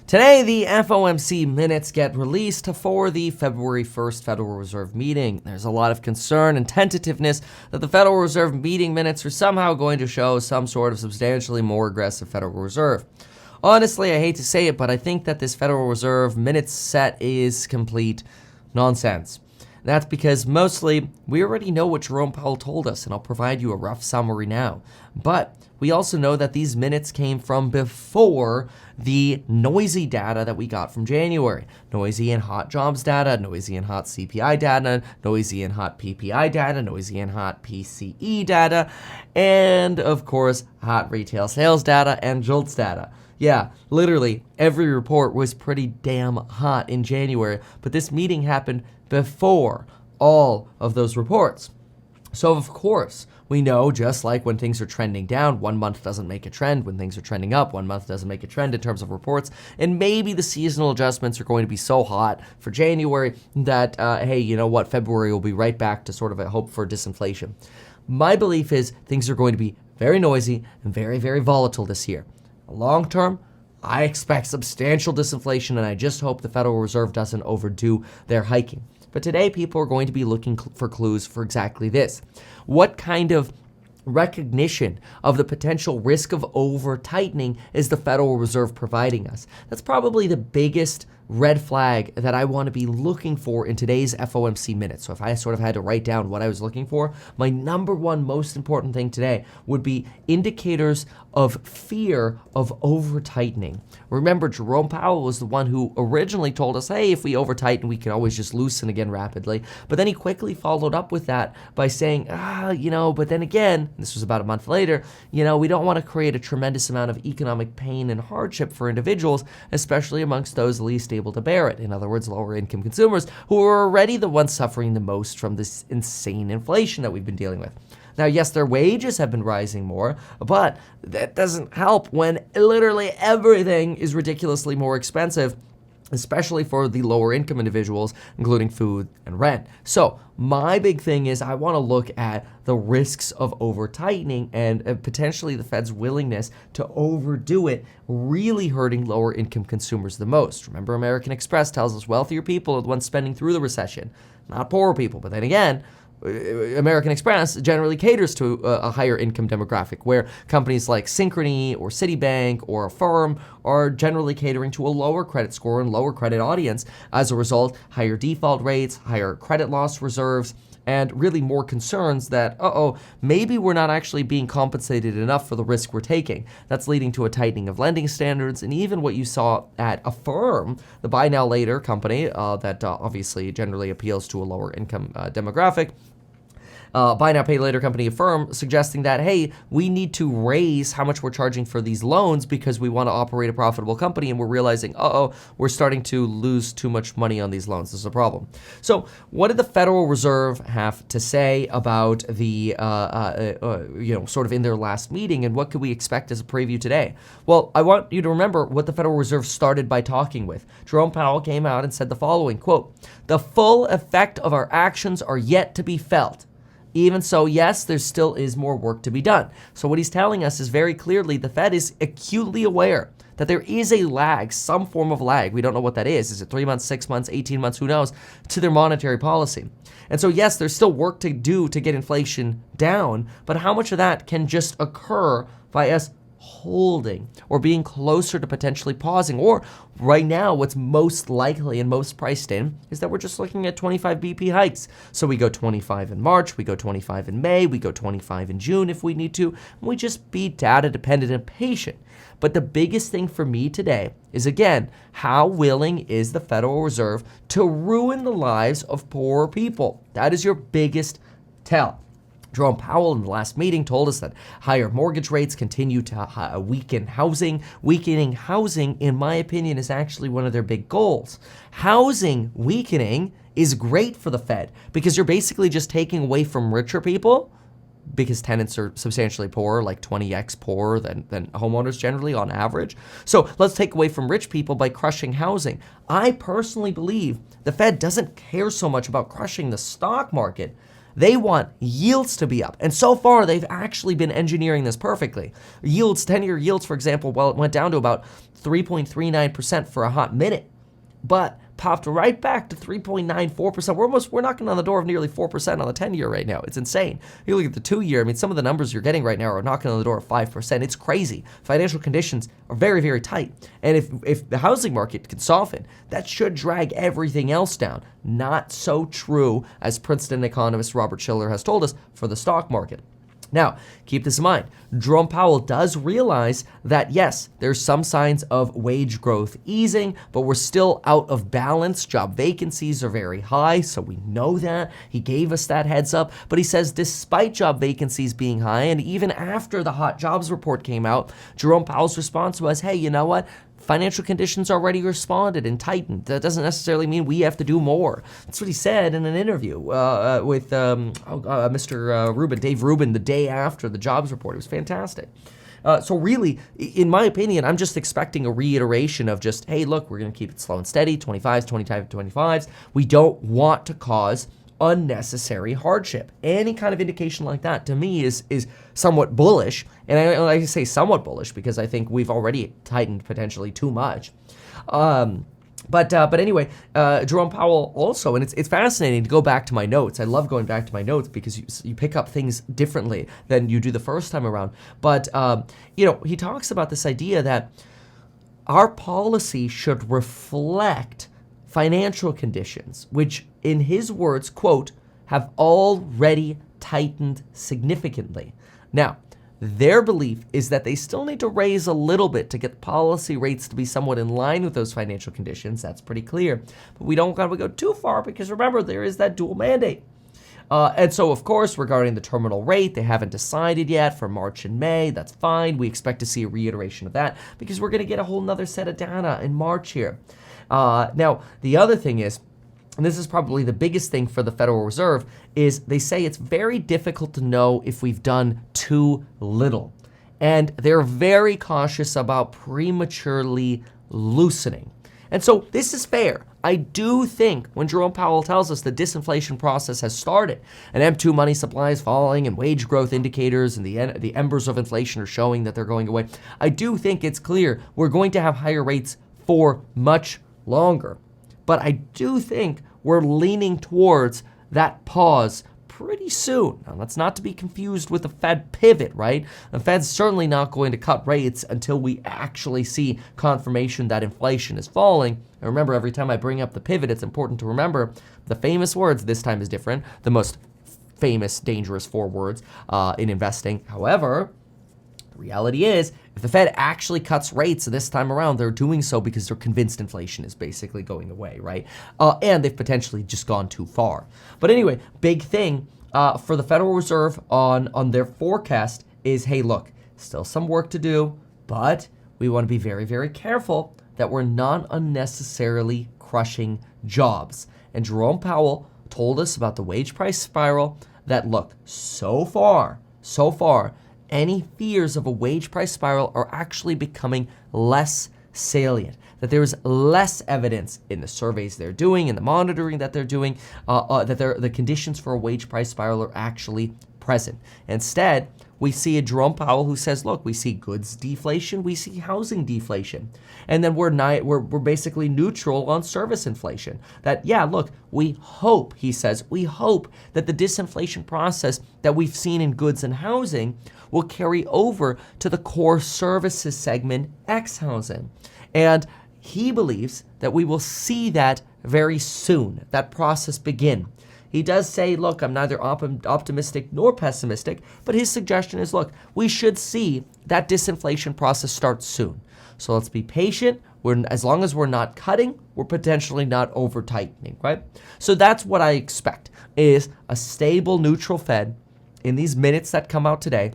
Today, the FOMC minutes get released for the February 1st Federal Reserve meeting. There's a lot of concern and tentativeness that the Federal Reserve meeting minutes are somehow going to show some sort of substantially more aggressive Federal Reserve. Honestly, I hate to say it, but I think that this Federal Reserve minutes set is complete nonsense. That's because mostly we already know what Jerome Powell told us, and I'll provide you a rough summary now. But we also know that these minutes came from before the noisy data that we got from January. Noisy and hot jobs data, noisy and hot CPI data, noisy and hot PPI data, noisy and hot PCE data, and of course, hot retail sales data and JOLTS data. Yeah, literally every report was pretty damn hot in January, but this meeting happened before all of those reports. So of course, we know just like when things are trending down, 1 month doesn't make a trend. When things are trending up, 1 month doesn't make a trend in terms of reports. And maybe the seasonal adjustments are going to be so hot for January that, hey, you know what, February will be right back to sort of a hope for disinflation. My belief is things are going to be very noisy and very, very volatile this year. Long term, I expect substantial disinflation, and I just hope the Federal Reserve doesn't overdo their hiking. But today, people are going to be looking for clues for exactly this. What kind of recognition of the potential risk of over-tightening is the Federal Reserve providing us? That's probably the biggest red flag that I want to be looking for in today's FOMC minutes. So if I sort of had to write down what I was looking for, my number one most important thing today would be indicators of fear of over-tightening. Remember, Jerome Powell was the one who originally told us, hey, if we over-tighten, we can always just loosen again rapidly. But then he quickly followed up with that by saying, but then again, this was about a month later, we don't want to create a tremendous amount of economic pain and hardship for individuals, especially amongst those least able to bear it. In other words, lower income consumers who are already the ones suffering the most from this insane inflation that we've been dealing with. Now, yes, their wages have been rising more, but that doesn't help when literally everything is ridiculously more expensive, especially for the lower income individuals, including food and rent. So my big thing is I want to look at the risks of over-tightening and potentially the Fed's willingness to overdo it, really hurting lower income consumers the most. Remember, American Express tells us wealthier people are the ones spending through the recession, not poorer people. But then again, American Express generally caters to a higher income demographic, where companies like Synchrony or Citibank or Affirm are generally catering to a lower credit score and lower credit audience. As a result, higher default rates, higher credit loss reserves, and really more concerns that, maybe we're not actually being compensated enough for the risk we're taking. That's leading to a tightening of lending standards, and even what you saw at Affirm, the buy now later company that obviously generally appeals to a lower income demographic. Buy now, pay later company Affirm suggesting that, hey, we need to raise how much we're charging for these loans because we want to operate a profitable company, and we're realizing, we're starting to lose too much money on these loans. This is a problem. So what did the Federal Reserve have to say about the, sort of in their last meeting, and what could we expect as a preview today? Well, I want you to remember what the Federal Reserve started by talking with. Jerome Powell came out and said the following, quote, "The full effect of our actions are yet to be felt. Even so, yes, there still is more work to be done." So what he's telling us is very clearly the Fed is acutely aware that there is a lag, some form of lag. We don't know what that is. Is it 3 months, 6 months, 18 months? Who knows? To their monetary policy. And so, yes, there's still work to do to get inflation down, but how much of that can just occur by us holding or being closer to potentially pausing? Or right now, what's most likely and most priced in is that we're just looking at 25 BP hikes. So we go 25 in March, we go 25 in May, we go 25 in June if we need to, and we just be data dependent and patient. But the biggest thing for me today is, again, how willing is the Federal Reserve to ruin the lives of poorer people? That is your biggest tell. Jerome Powell in the last meeting told us that higher mortgage rates continue to weaken housing. Weakening housing, in my opinion, is actually one of their big goals. Housing weakening is great for the Fed because you're basically just taking away from richer people, because tenants are substantially poorer, like 20x poorer than homeowners generally on average. So let's take away from rich people by crushing housing. I personally believe the Fed doesn't care so much about crushing the stock market. They want yields to be up. And so far, they've actually been engineering this perfectly. Yields, 10-year yields, for example, well, it went down to about 3.39% for a hot minute, but popped right back to 3.94%. We're knocking on the door of nearly 4% on the 10-year right now. It's insane. You look at the 2-year, I mean, some of the numbers you're getting right now are knocking on the door of 5%. It's crazy. Financial conditions are very, very tight. And if the housing market can soften, that should drag everything else down. Not so true, as Princeton economist Robert Shiller has told us, for the stock market. Now, keep this in mind. Jerome Powell does realize that, yes, there's some signs of wage growth easing, but we're still out of balance. Job vacancies are very high, so we know that. He gave us that heads up. But he says despite job vacancies being high, and even after the hot jobs report came out, Jerome Powell's response was, hey, you know what? Financial conditions already responded and tightened. That doesn't necessarily mean we have to do more. That's what he said in an interview with Mr. Rubin, Dave Rubin, the day after the jobs report. It was fantastic. So really, in my opinion, I'm just expecting a reiteration of just, hey, look, we're going to keep it slow and steady, 25s, 25s. We don't want to cause unnecessary hardship. Any kind of indication like that, to me, is somewhat bullish. And I say somewhat bullish because I think we've already tightened potentially too much. But anyway, Jerome Powell also, and it's fascinating to go back to my notes. I love going back to my notes because you pick up things differently than you do the first time around. But, he talks about this idea that our policy should reflect financial conditions, which in his words, quote, have already tightened significantly. Now, their belief is that they still need to raise a little bit to get policy rates to be somewhat in line with those financial conditions. That's pretty clear. But we don't got to go too far because remember, there is that dual mandate. And so, of course, regarding the terminal rate, they haven't decided yet for March and May. That's fine. We expect to see a reiteration of that because we're going to get a whole nother set of data in March here. Now, the other thing is, and this is probably the biggest thing for the Federal Reserve, is they say it's very difficult to know if we've done too little. And they're very cautious about prematurely loosening. And so this is fair. I do think when Jerome Powell tells us the disinflation process has started and M2 money supply is falling and wage growth indicators and the embers of inflation are showing that they're going away, I do think it's clear we're going to have higher rates for much longer. But I do think we're leaning towards that pause pretty soon. Now, that's not to be confused with the Fed pivot, right? The Fed's certainly not going to cut rates until we actually see confirmation that inflation is falling. And remember, every time I bring up the pivot, it's important to remember the famous words. This time is different. The most famous, dangerous 4 words in investing. However, the reality is, if the Fed actually cuts rates this time around, they're doing so because they're convinced inflation is basically going away, right? And they've potentially just gone too far. But anyway, big thing for the Federal Reserve on their forecast is, hey, look, still some work to do, but we want to be very, very careful that we're not unnecessarily crushing jobs. And Jerome Powell told us about the wage price spiral that, look, so far, any fears of a wage price spiral are actually becoming less salient, that there is less evidence in the surveys they're doing, in the monitoring that they're doing, that the conditions for a wage price spiral are actually present. Instead, we see a Jerome Powell who says, look, we see goods deflation, we see housing deflation, and then we're basically neutral on service inflation. That, yeah, look, we hope, he says, we hope that the disinflation process that we've seen in goods and housing will carry over to the core services segment, X housing. And he believes that we will see that very soon, that process begin. He does say, look, I'm neither optimistic nor pessimistic, but his suggestion is, look, we should see that disinflation process start soon. So let's be patient. As long as we're not cutting, we're potentially not over-tightening, right? So that's what I expect, is a stable, neutral Fed in these minutes that come out today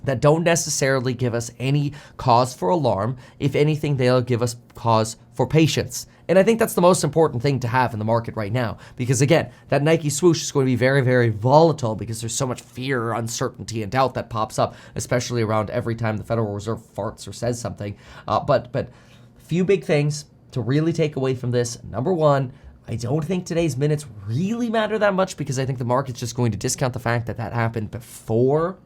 that don't necessarily give us any cause for alarm. If anything, they'll give us cause for patience. And I think that's the most important thing to have in the market right now. Because again, that Nike swoosh is going to be very, very volatile because there's so much fear, uncertainty, and doubt that pops up, especially around every time the Federal Reserve farts or says something. But few big things to really take away from this. Number one, I don't think today's minutes really matter that much because I think the market's just going to discount the fact that that happened before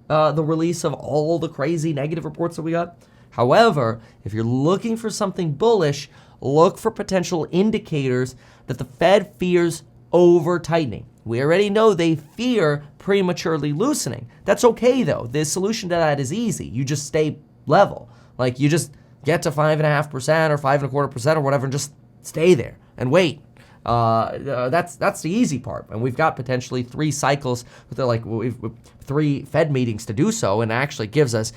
the release of all the crazy negative reports that we got. However, if you're looking for something bullish, look for potential indicators that the Fed fears over tightening. We already know they fear prematurely loosening. That's okay though. The solution to that is easy. You just stay level. Like you just get to 5.5% or 5.25% or whatever and just stay there and wait. That's the easy part. And we've got potentially 3 cycles with we've 3 Fed meetings to do so, and it actually gives us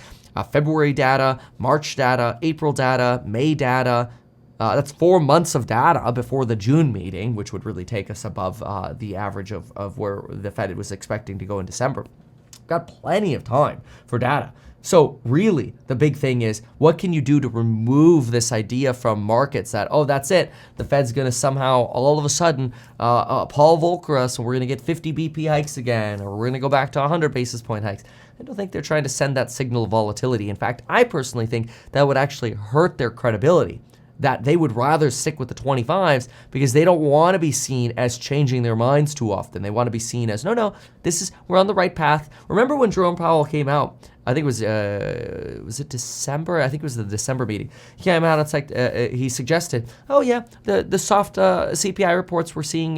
February data, March data, April data, May data. That's 4 months of data before the June meeting, which would really take us above the average of where the Fed was expecting to go in December. Got plenty of time for data. So really, the big thing is, what can you do to remove this idea from markets that, oh, that's it, the Fed's going to somehow, all of a sudden, Paul Volcker us, and we're going to get 50 BP hikes again, or we're going to go back to 100 basis point hikes. I don't think they're trying to send that signal of volatility. In fact, I personally think that would actually hurt their credibility, that they would rather stick with the 25s because they don't want to be seen as changing their minds too often. They want to be seen as, no, we're on the right path. Remember when Jerome Powell came out, I think it was it December? I think it was the December meeting. He came out and it's like, he suggested, oh yeah, the soft CPI reports we're seeing,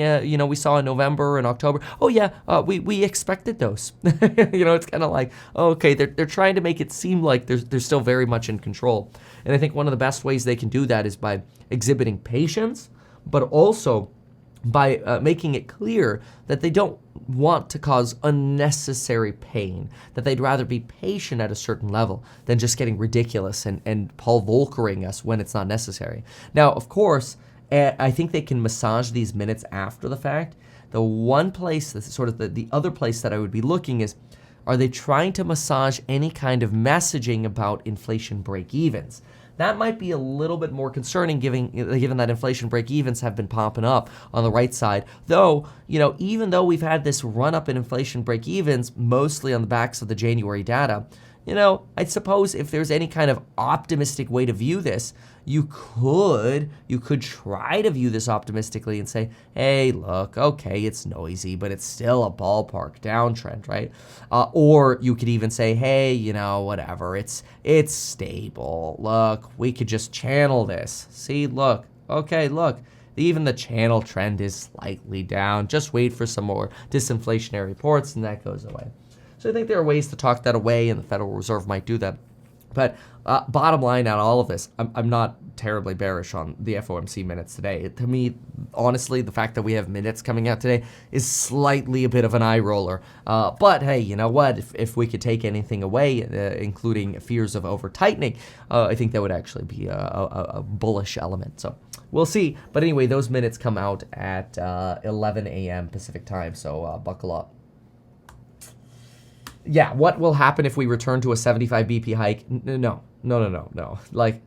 we saw in November and October. Oh yeah, we expected those. It's kind of like, okay, they're trying to make it seem like they're still very much in control. And I think one of the best ways they can do that is by exhibiting patience, but also by making it clear that they don't want to cause unnecessary pain, that they'd rather be patient at a certain level than just getting ridiculous and Paul Volckering us when it's not necessary. Now, of course, I think they can massage these minutes after the fact. The one place, that's sort of the other place that I would be looking is, are they trying to massage any kind of messaging about inflation break-evens? That might be a little bit more concerning given that inflation break-evens have been popping up on the right side. Though, even though we've had this run-up in inflation break-evens, mostly on the backs of the January data, I suppose if there's any kind of optimistic way to view this, you could try to view this optimistically and say, hey, look, okay, it's noisy, but it's still a ballpark downtrend, right? Or you could even say, hey, whatever, it's stable. Look, we could just channel this. See, look, okay, look. Even the channel trend is slightly down. Just wait for some more disinflationary reports and that goes away. So I think there are ways to talk that away, and the Federal Reserve might do that. But bottom line out of all of this, I'm not terribly bearish on the FOMC minutes today. To me, honestly, the fact that we have minutes coming out today is slightly a bit of an eye roller. But hey, you know what? If we could take anything away, including fears of over-tightening, I think that would actually be a bullish element. So we'll see. But anyway, those minutes come out at 11 a.m. Pacific time, so buckle up. Yeah, what will happen if we return to a 75 BP hike? No. Like,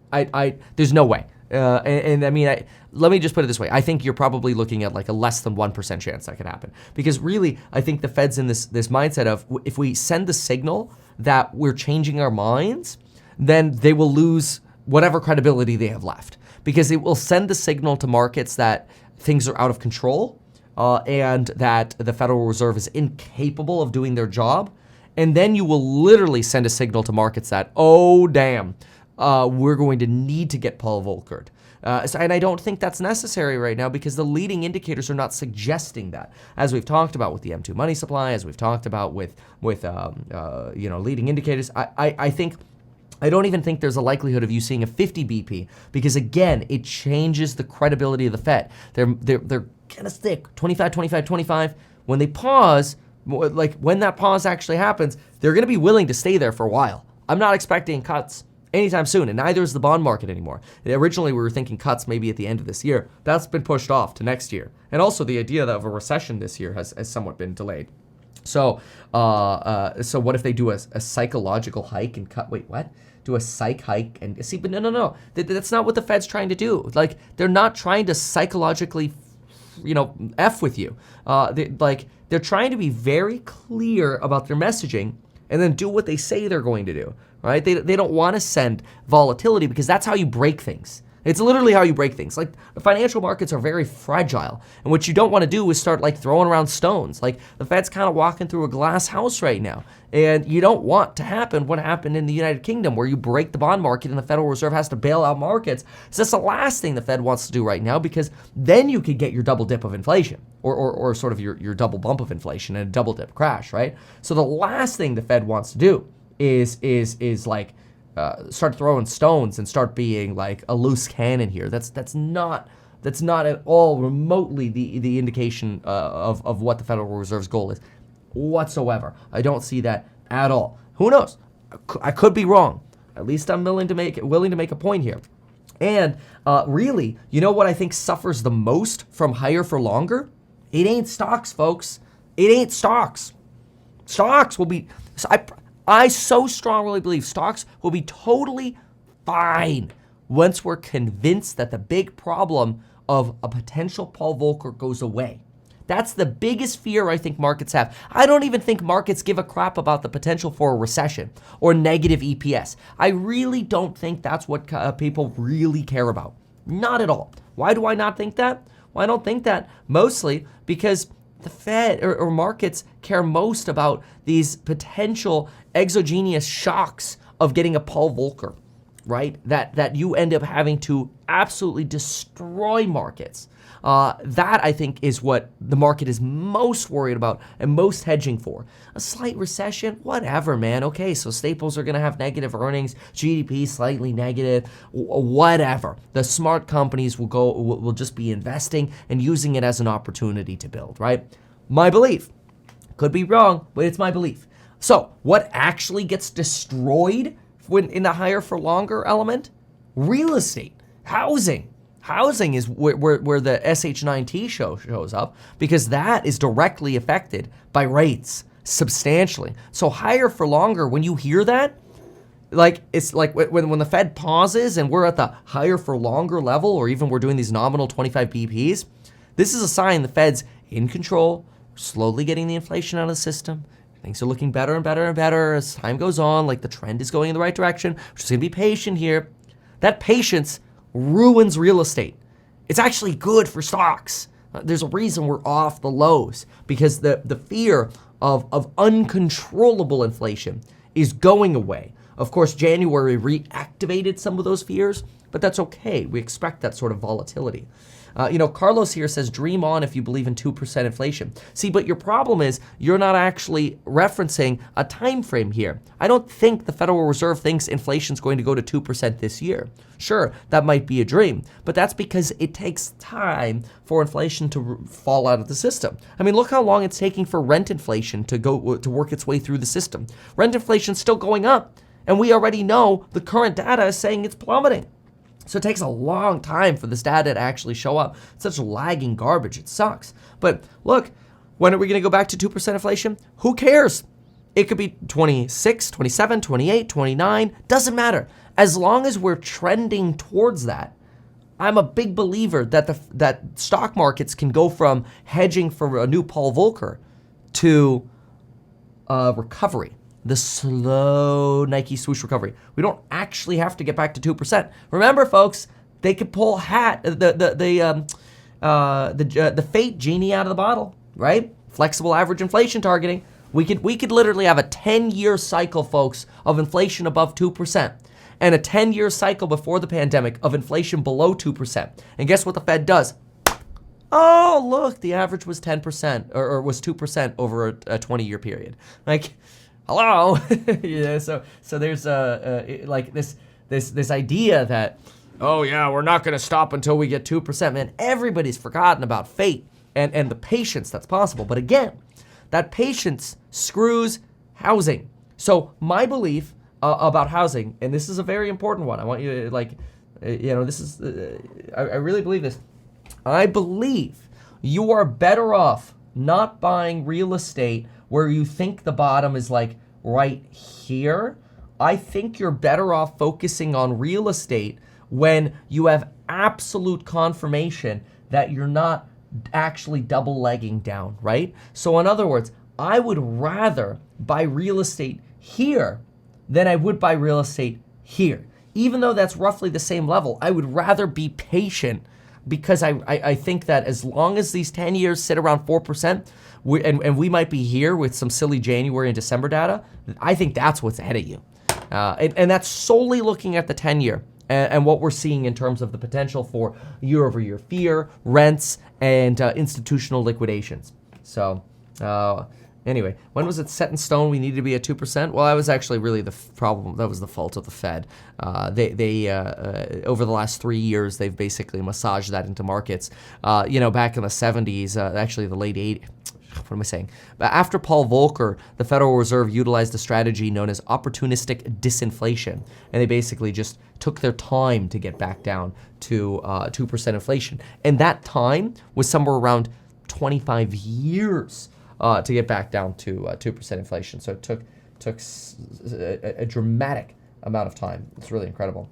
there's no way. And I mean, let me just put it this way. I think you're probably looking at like a less than 1% chance that could happen. Because really, I think the Fed's in this mindset of, if we send the signal that we're changing our minds, then they will lose whatever credibility they have left. Because it will send the signal to markets that things are out of control and that the Federal Reserve is incapable of doing their job. And then you will literally send a signal to markets that, oh, damn, we're going to need to get Paul Volckered. And I don't think that's necessary right now because the leading indicators are not suggesting that. As we've talked about with the M2 money supply, as we've talked about with leading indicators, I don't even think there's a likelihood of you seeing a 50 BP because, again, it changes the credibility of the Fed. They're kind of thick, 25, 25, 25. When they pause, like when that pause actually happens, they're going to be willing to stay there for a while. I'm not expecting cuts anytime soon, and neither is the bond market anymore. Originally, we were thinking cuts maybe at the end of this year. That's been pushed off to next year. And also the idea of a recession this year has somewhat been delayed. So what if they do a psychological hike and cut? Wait, what? Do a psych hike and see? But no. That's not what the Fed's trying to do. Like, they're not trying to psychologically, F with you. They're trying to be very clear about their messaging and then do what they say they're going to do, right? They don't want to send volatility because that's how you break things. It's literally how you break things. Like, the financial markets are very fragile. And what you don't want to do is start like throwing around stones. Like, the Fed's kind of walking through a glass house right now. And you don't want to happen what happened in the United Kingdom, where you break the bond market and the Federal Reserve has to bail out markets. So that's the last thing the Fed wants to do right now, because then you could get your double dip of inflation, or sort of your double bump of inflation and a double dip crash, right? So the last thing the Fed wants to do is like start throwing stones and start being like a loose cannon here. That's not at all remotely the indication of what the Federal Reserve's goal is whatsoever. I don't see that at all. Who knows? I could be wrong. At least I'm willing to make a point here. And really, you know what I think suffers the most from higher for longer? It ain't stocks, folks. It ain't stocks. Stocks will be. I so strongly believe stocks will be totally fine once we're convinced that the big problem of a potential Paul Volcker goes away. That's the biggest fear I think markets have. I don't even think markets give a crap about the potential for a recession or negative EPS. I really don't think that's what people really care about. Not at all. Why do I not think that? Well, I don't think that mostly because the Fed or markets care most about these potential exogenous shocks of getting a Paul Volcker, right? That you end up having to absolutely destroy markets. That, I think, is what the market is most worried about and most hedging for. A slight recession, whatever, man. Okay, so staples are going to have negative earnings, GDP slightly negative, whatever. The smart companies will just be investing and using it as an opportunity to build, right? My belief. Could be wrong, but it's my belief. So, what actually gets destroyed when in the higher for longer element? Real estate, housing. Housing is where the SH9T shows up, because that is directly affected by rates substantially. So higher for longer, when you hear that, like it's like when the Fed pauses and we're at the higher for longer level, or even we're doing these nominal 25 BPs, this is a sign the Fed's in control, slowly getting the inflation out of the system. Things are looking better and better and better as time goes on, like the trend is going in the right direction. We're just gonna be patient here. That patience ruins real estate. It's actually good for stocks. There's a reason we're off the lows, because the fear of uncontrollable inflation is going away. Of course, January reactivated some of those fears, but that's okay. We expect that sort of volatility. Carlos here says, dream on if you believe in 2% inflation. See, but your problem is you're not actually referencing a time frame here. I don't think the Federal Reserve thinks inflation's going to go to 2% this year. Sure, that might be a dream, but that's because it takes time for inflation to fall out of the system. I mean, look how long it's taking for rent inflation to work its way through the system. Rent inflation's still going up, and we already know the current data is saying it's plummeting. So it takes a long time for this data to actually show up. It's such lagging garbage. It sucks. But look, when are we going to go back to 2% inflation? Who cares? It could be 26, 27, 28, 29. Doesn't matter. As long as we're trending towards that, I'm a big believer that stock markets can go from hedging for a new Paul Volcker to recovery. The slow Nike swoosh recovery. We don't actually have to get back to 2%. Remember, folks, they could pull the fate genie out of the bottle, right? Flexible average inflation targeting. We could literally have a 10-year cycle, folks, of inflation above 2%, and a 10-year cycle before the pandemic of inflation below 2%. And guess what the Fed does? Oh, look, the average was 10% or was 2% over a 20-year period. Like, hello. Yeah, so there's like this idea that, oh yeah, we're not going to stop until we get 2%. Man, everybody's forgotten about fate and the patience that's possible. But again, that patience screws housing. So my belief about housing, and this is a very important one. I want you to this is I really believe this. I believe you are better off not buying real estate where you think the bottom is like right here. I think you're better off focusing on real estate when you have absolute confirmation that you're not actually double legging down, right? So in other words, I would rather buy real estate here than I would buy real estate here. even though that's roughly the same level, I would rather be patient because I think that as long as these 10 years sit around 4%, and we might be here with some silly January and December data, I think that's what's ahead of you. And that's solely looking at the 10-year and what we're seeing in terms of the potential for year-over-year fear, rents, and institutional liquidations. So anyway, when was it set in stone we needed to be at 2%? Well, that was actually really the problem. That was the fault of the Fed. They over the last 3 years, they've basically massaged that into markets. Back in the 70s, actually the late 80s. What am I saying? But after Paul Volcker, the Federal Reserve utilized a strategy known as opportunistic disinflation. And they basically just took their time to get back down to 2% inflation. And that time was somewhere around 25 years to get back down to 2% inflation. So it took a dramatic amount of time. It's really incredible.